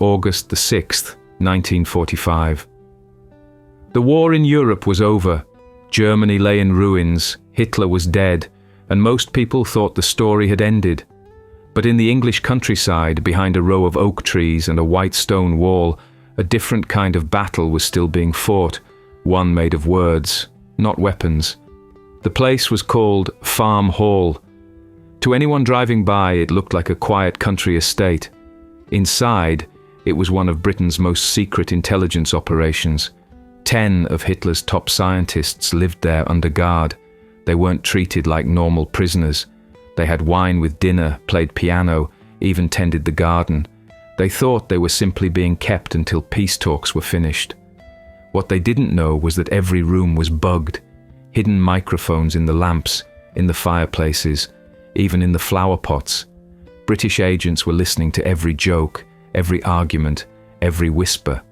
August the 6th, 1945. The war in Europe was over. Germany lay in ruins, Hitler was dead, and most people thought the story had ended. But in the English countryside, behind a row of oak trees and a white stone wall, a different kind of battle was still being fought, one made of words, not weapons. The place was called Farm Hall. To anyone driving by, it looked like a quiet country estate. Inside, it was one of Britain's most secret intelligence operations. 10 of Hitler's top scientists lived there under guard. They weren't treated like normal prisoners. They had wine with dinner, played piano, even tended the garden. They thought they were simply being kept until peace talks were finished. What they didn't know was that every room was bugged. Hidden microphones in the lamps, in the fireplaces, even in the flower pots. British agents were listening to every joke, every argument, every whisper.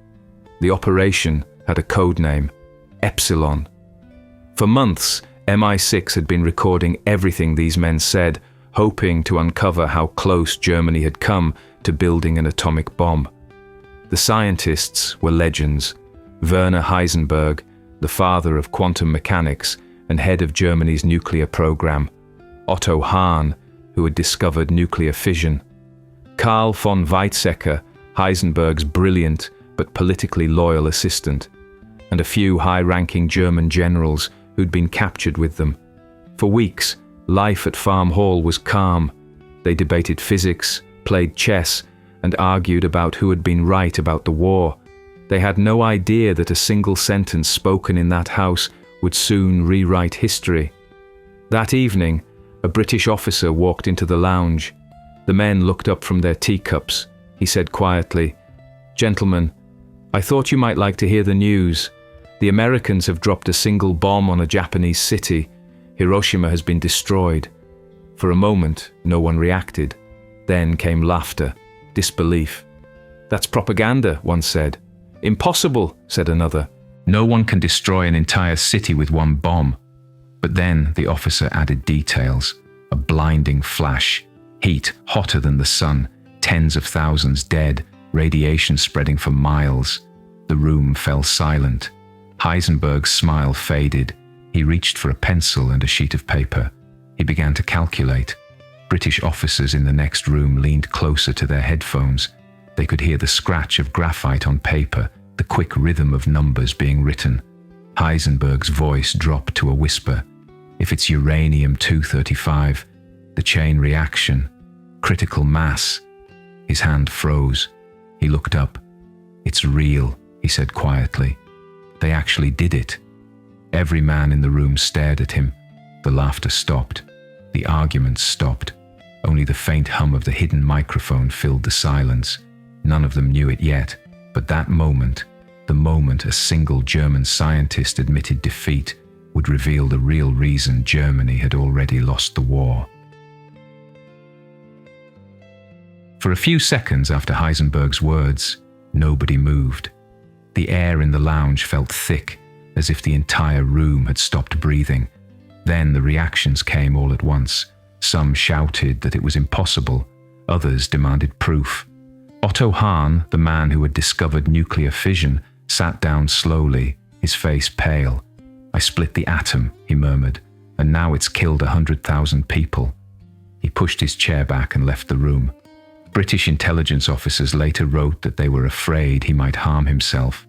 The operation had a code name, Epsilon. For months, MI6 had been recording everything these men said, hoping to uncover how close Germany had come to building an atomic bomb. The scientists were legends. Werner Heisenberg, the father of quantum mechanics and head of Germany's nuclear program. Otto Hahn, who had discovered nuclear fission. Carl von Weizsäcker, Heisenberg's brilliant but politically loyal assistant. And a few high-ranking German generals who'd been captured with them. For weeks, life at Farm Hall was calm. They debated physics, played chess, and argued about who had been right about the war. They had no idea that a single sentence spoken in that house would soon rewrite history. That evening, a British officer walked into the lounge. The men looked up from their teacups. He said quietly, "Gentlemen, I thought you might like to hear the news. The Americans have dropped a single bomb on a Japanese city. Hiroshima has been destroyed." For a moment, no one reacted. Then came laughter, disbelief. "That's propaganda," one said. "Impossible," said another. "No one can destroy an entire city with one bomb." But then the officer added details. A blinding flash, heat hotter than the sun, tens of thousands dead, radiation spreading for miles. The room fell silent. Heisenberg's smile faded. He reached for a pencil and a sheet of paper. He began to calculate. British officers in the next room leaned closer to their headphones. They could hear the scratch of graphite on paper, the quick rhythm of numbers being written. Heisenberg's voice dropped to a whisper. "If it's uranium-235, the chain reaction, critical mass." His hand froze. He looked up. "It's real," he said quietly. "They actually did it." Every man in the room stared at him. The laughter stopped. The arguments stopped. Only the faint hum of the hidden microphone filled the silence. None of them knew it yet, but that moment, the moment a single German scientist admitted defeat, would reveal the real reason Germany had already lost the war. For a few seconds after Heisenberg's words, nobody moved. The air in the lounge felt thick, as if the entire room had stopped breathing. Then the reactions came all at once. Some shouted that it was impossible. Others demanded proof. Otto Hahn, the man who had discovered nuclear fission, sat down slowly, his face pale. "I split the atom," he murmured, "and now it's killed 100,000 people." He pushed his chair back and left the room. British intelligence officers later wrote that they were afraid he might harm himself.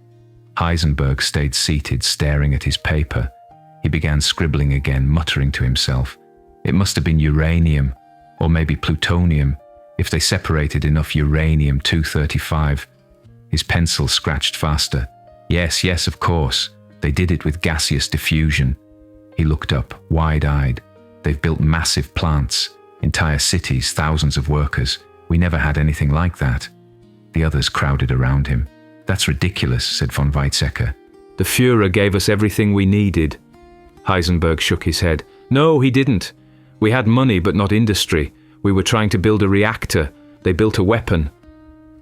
Heisenberg stayed seated, staring at his paper. He began scribbling again, muttering to himself. It must have been uranium, or maybe plutonium, if they separated enough uranium-235. His pencil scratched faster. Yes, of course. They did it with gaseous diffusion. He looked up, wide-eyed. They've built massive plants, entire cities, thousands of workers. We never had anything like that. The others crowded around him. "That's ridiculous," said von Weizsäcker. "The Führer gave us everything we needed." Heisenberg shook his head. "No, he didn't. We had money but not industry. We were trying to build a reactor. They built a weapon."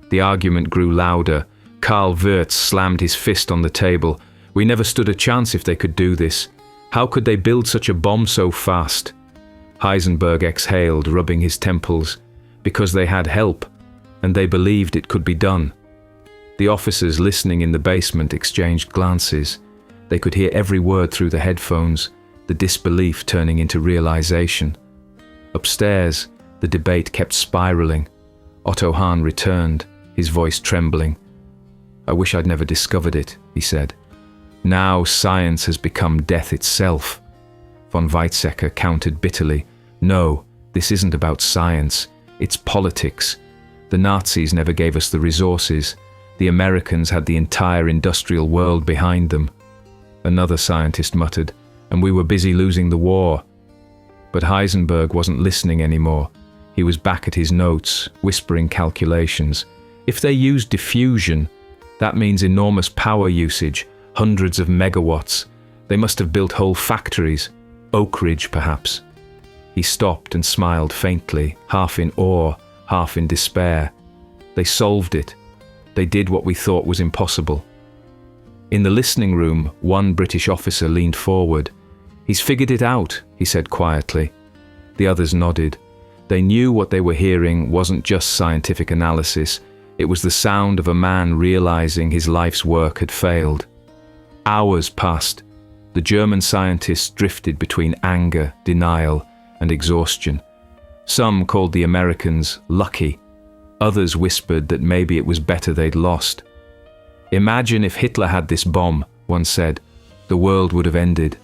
The argument grew louder. Karl Wirtz slammed his fist on the table. "We never stood a chance if they could do this. How could they build such a bomb so fast?" Heisenberg exhaled, rubbing his temples. "Because they had help, and they believed it could be done. The officers listening in the basement exchanged glances. They could hear every word through the headphones, the disbelief turning into realization. Upstairs, the debate kept spiraling. Otto Hahn returned, his voice trembling. "I wish I'd never discovered it," he said. "Now science has become death itself." Von Weizsäcker countered bitterly. "No, this isn't about science. It's politics. The Nazis never gave us the resources. The Americans had the entire industrial world behind them." Another scientist muttered, "And we were busy losing the war." But Heisenberg wasn't listening anymore. He was back at his notes, whispering calculations. If they used diffusion, that means enormous power usage, hundreds of megawatts. They must have built whole factories. Oak Ridge, perhaps. He stopped and smiled faintly, half in awe, half in despair. They solved it. They did what we thought was impossible. In the listening room, one British officer leaned forward. "He's figured it out," he said quietly. The others nodded. They knew what they were hearing wasn't just scientific analysis. It was the sound of a man realizing his life's work had failed. Hours passed. The German scientists drifted between anger, denial, and exhaustion. Some called the Americans lucky. Others whispered that maybe it was better they'd lost. "Imagine if Hitler had this bomb," one said. "The world would have ended."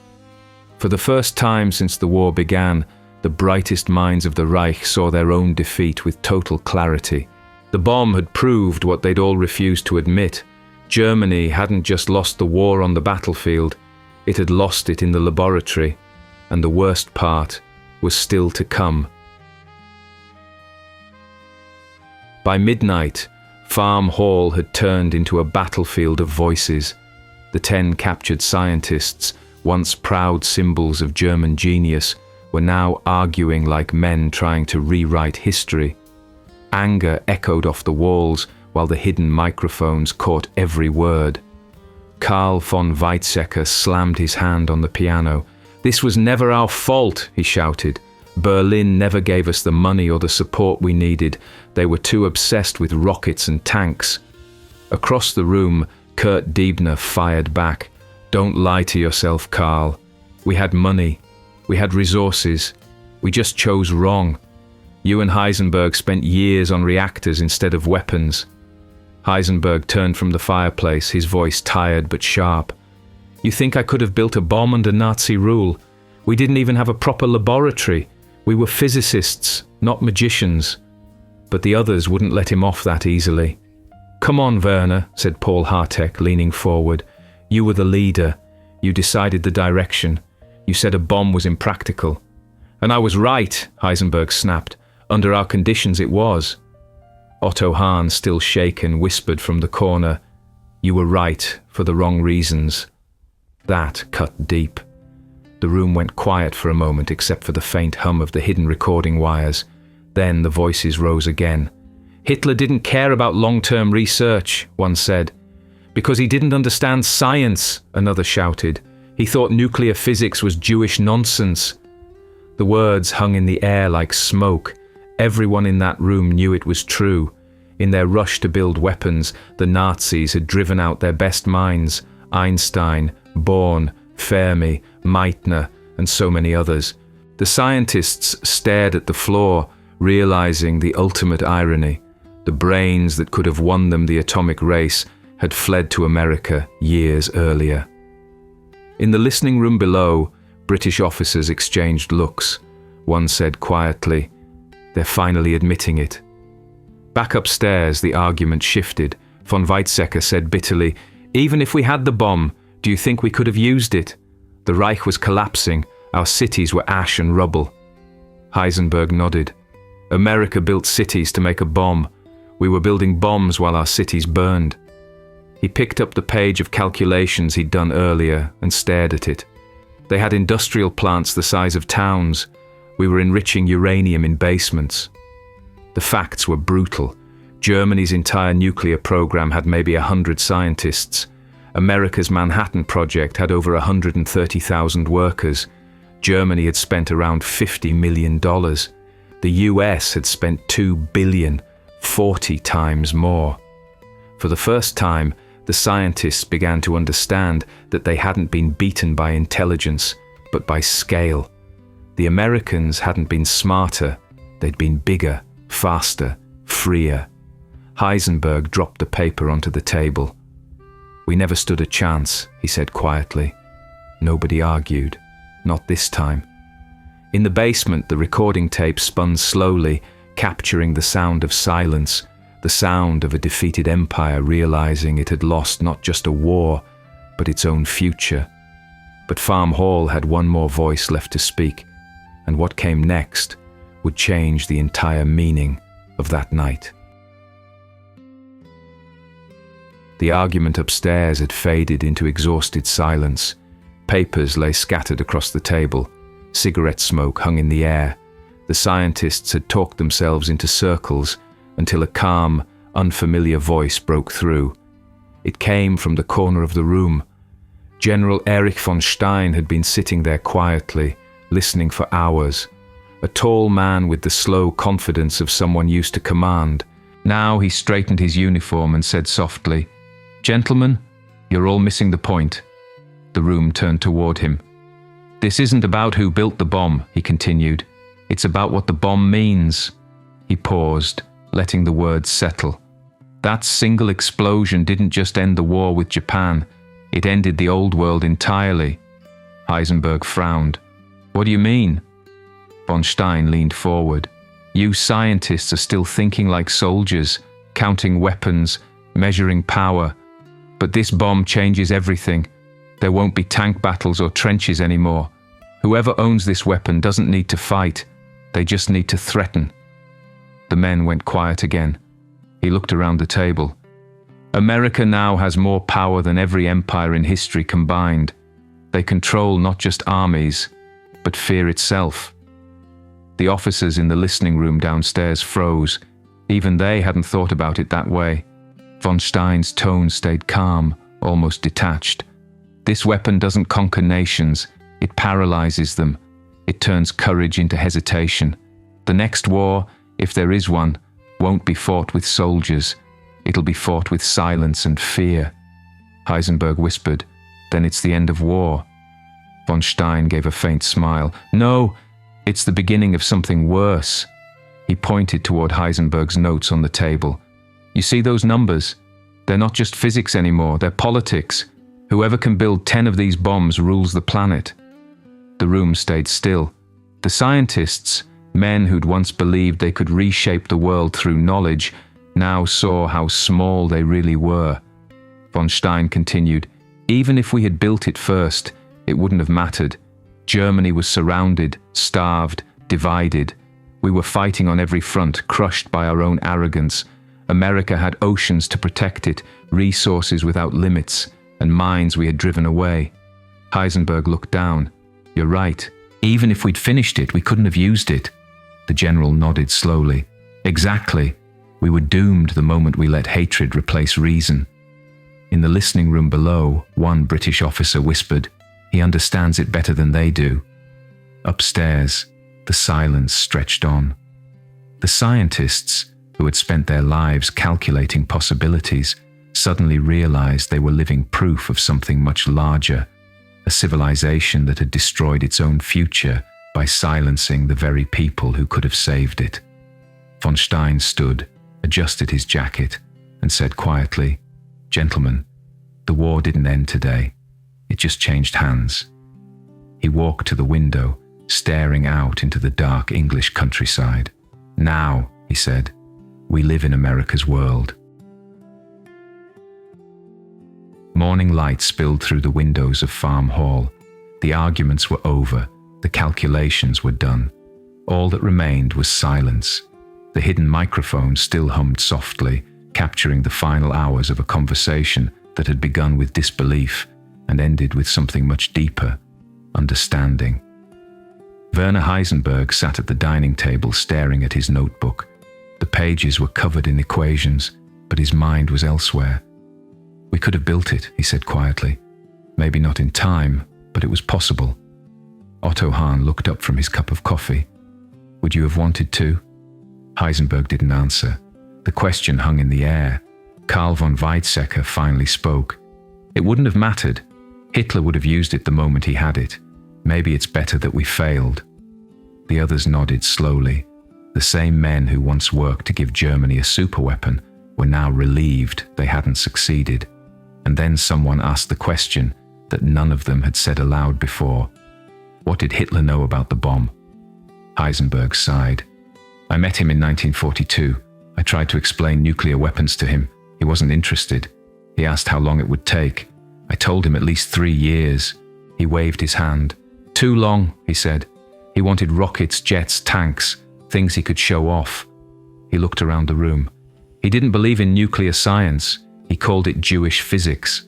For the first time since the war began, the brightest minds of the Reich saw their own defeat with total clarity. The bomb had proved what they'd all refused to admit. Germany hadn't just lost the war on the battlefield, it had lost it in the laboratory, and the worst part was still to come. By midnight, Farm Hall had turned into a battlefield of voices. The 10 captured scientists, once proud symbols of German genius, were now arguing like men trying to rewrite history. Anger echoed off the walls while the hidden microphones caught every word. Carl von Weizsäcker slammed his hand on the piano. "This was never our fault," he shouted. "Berlin never gave us the money or the support we needed. They were too obsessed with rockets and tanks." Across the room, Kurt Diebner fired back. "Don't lie to yourself, Carl. We had money. We had resources. We just chose wrong. You and Heisenberg spent years on reactors instead of weapons." Heisenberg turned from the fireplace, his voice tired but sharp. "You think I could have built a bomb under Nazi rule? We didn't even have a proper laboratory. We were physicists, not magicians." But the others wouldn't let him off that easily. "Come on, Werner," said Paul Hartek, leaning forward. "You were the leader. You decided the direction. You said a bomb was impractical." "And I was right," Heisenberg snapped. "Under our conditions it was." Otto Hahn, still shaken, whispered from the corner, "You were right, for the wrong reasons." That cut deep. The room went quiet for a moment except for the faint hum of the hidden recording wires. Then the voices rose again. "Hitler didn't care about long-term research," one said. "Because he didn't understand science," another shouted. "He thought nuclear physics was Jewish nonsense." The words hung in the air like smoke. Everyone in that room knew it was true. In their rush to build weapons, the Nazis had driven out their best minds: Einstein, Born, Fermi, Meitner, and so many others. The scientists stared at the floor, realizing the ultimate irony. The brains that could have won them the atomic race had fled to America years earlier. In the listening room below, British officers exchanged looks. One said quietly, "They're finally admitting it." Back upstairs, the argument shifted. Von Weizsäcker said bitterly, "Even if we had the bomb, do you think we could have used it? The Reich was collapsing. Our cities were ash and rubble." Heisenberg nodded. "America built cities to make a bomb. We were building bombs while our cities burned." He picked up the page of calculations he'd done earlier and stared at it. They had industrial plants the size of towns. We were enriching uranium in basements. The facts were brutal. Germany's entire nuclear program had maybe 100 scientists. America's Manhattan Project had over 130,000 workers. Germany had spent around $50 million. The US had spent $2 billion, 40 times more. For the first time, the scientists began to understand that they hadn't been beaten by intelligence, but by scale. The Americans hadn't been smarter, they'd been bigger, faster, freer. Heisenberg dropped the paper onto the table. "We never stood a chance," he said quietly. Nobody argued. Not this time. In the basement, the recording tape spun slowly, capturing the sound of silence, the sound of a defeated empire realizing it had lost not just a war, but its own future. But Farm Hall had one more voice left to speak, and what came next would change the entire meaning of that night. The argument upstairs had faded into exhausted silence. Papers lay scattered across the table. Cigarette smoke hung in the air. The scientists had talked themselves into circles until a calm, unfamiliar voice broke through. It came from the corner of the room. General Erich von Stein had been sitting there quietly, listening for hours. A tall man with the slow confidence of someone used to command. Now he straightened his uniform and said softly, "Gentlemen, you're all missing the point." The room turned toward him. "This isn't about who built the bomb," he continued. "It's about what the bomb means." He paused, letting the words settle. That single explosion didn't just end the war with Japan, it ended the old world entirely. Heisenberg frowned. "What do you mean?" Von Stein leaned forward. "You scientists are still thinking like soldiers, counting weapons, measuring power. But this bomb changes everything. There won't be tank battles or trenches anymore. Whoever owns this weapon doesn't need to fight. They just need to threaten." The men went quiet again. He looked around the table. "America now has more power than every empire in history combined. They control not just armies, but fear itself." The officers in the listening room downstairs froze. Even they hadn't thought about it that way. Von Stein's tone stayed calm, almost detached. "This weapon doesn't conquer nations, it paralyzes them. It turns courage into hesitation. The next war, if there is one, won't be fought with soldiers. It'll be fought with silence and fear." Heisenberg whispered, "Then it's the end of war." Von Stein gave a faint smile. "No, it's the beginning of something worse." He pointed toward Heisenberg's notes on the table. "You see those numbers? They're not just physics anymore, they're politics. Whoever can build 10 of these bombs rules the planet." The room stayed still. The scientists, men who'd once believed they could reshape the world through knowledge, now saw how small they really were. Von Stein continued, "Even if we had built it first, it wouldn't have mattered. Germany was surrounded, starved, divided. We were fighting on every front, crushed by our own arrogance. America had oceans to protect it, resources without limits, and mines we had driven away." Heisenberg looked down. "You're right. Even if we'd finished it, we couldn't have used it." The general nodded slowly. "Exactly. We were doomed the moment we let hatred replace reason." In the listening room below, one British officer whispered, "He understands it better than they do." Upstairs, the silence stretched on. The scientists, who had spent their lives calculating possibilities, suddenly realized they were living proof of something much larger, a civilization that had destroyed its own future by silencing the very people who could have saved it. Von Stein stood, adjusted his jacket, and said quietly, "Gentlemen, the war didn't end today. It just changed hands." He walked to the window, staring out into the dark English countryside. "Now," he said, "we live in America's world." Morning light spilled through the windows of Farm Hall. The arguments were over. The calculations were done. All that remained was silence. The hidden microphone still hummed softly, capturing the final hours of a conversation that had begun with disbelief and ended with something much deeper, understanding. Werner Heisenberg sat at the dining table staring at his notebook. The pages were covered in equations, but his mind was elsewhere. "We could have built it," he said quietly. "Maybe not in time, but it was possible." Otto Hahn looked up from his cup of coffee. "Would you have wanted to?" Heisenberg didn't answer. The question hung in the air. Carl von Weizsäcker finally spoke. It wouldn't have mattered. Hitler would have used it the moment he had it. Maybe it's better that we failed. The others nodded slowly. The same men who once worked to give Germany a superweapon were now relieved they hadn't succeeded. And then someone asked the question that none of them had said aloud before. What did Hitler know about the bomb? Heisenberg sighed. I met him in 1942. I tried to explain nuclear weapons to him. He wasn't interested. He asked how long it would take. I told him at least 3 years. He waved his hand. Too long, he said. He wanted rockets, jets, tanks, things he could show off. He looked around the room. He didn't believe in nuclear science. He called it Jewish physics.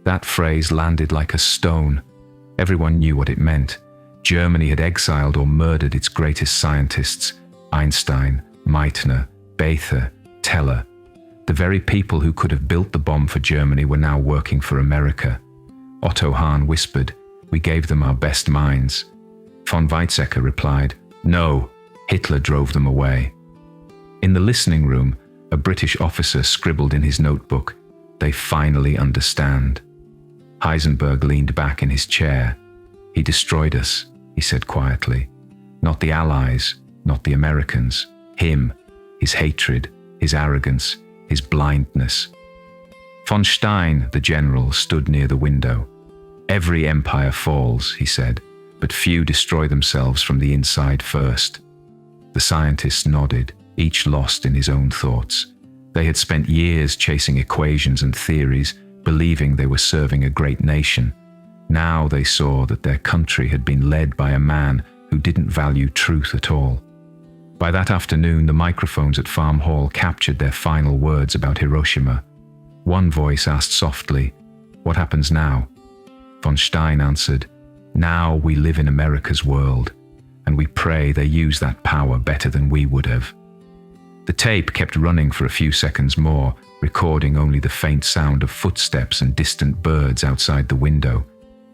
That phrase landed like a stone. Everyone knew what it meant. Germany had exiled or murdered its greatest scientists, Einstein, Meitner, Bethe, Teller. The very people who could have built the bomb for Germany were now working for America. Otto Hahn whispered, "We gave them our best minds." Von Weizsäcker replied, "No, Hitler drove them away." In the listening room, a British officer scribbled in his notebook, "They finally understand." Heisenberg leaned back in his chair. "He destroyed us," he said quietly. "Not the Allies, not the Americans. Him, his hatred, his arrogance, his blindness." Von Stein, the general, stood near the window. "Every empire falls," he said, "but few destroy themselves from the inside first." The scientists nodded, each lost in his own thoughts. They had spent years chasing equations and theories, believing they were serving a great nation. Now they saw that their country had been led by a man who didn't value truth at all. By that afternoon, the microphones at Farm Hall captured their final words about Hiroshima. One voice asked softly, "What happens now?" Von Stein answered, "Now we live in America's world, and we pray they use that power better than we would have." The tape kept running for a few seconds more, recording only the faint sound of footsteps and distant birds outside the window.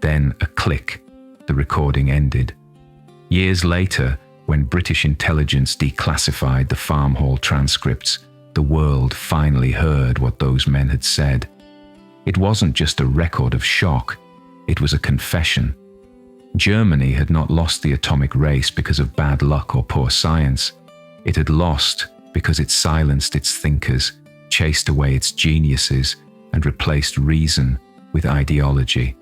Then a click. The recording ended. Years later, when British intelligence declassified the Farm Hall transcripts, the world finally heard what those men had said. It wasn't just a record of shock, it was a confession. Germany had not lost the atomic race because of bad luck or poor science. It had lost because it silenced its thinkers, chased away its geniuses, and replaced reason with ideology.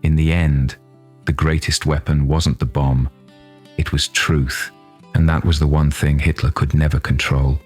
In the end, the greatest weapon wasn't the bomb, it was truth, and that was the one thing Hitler could never control.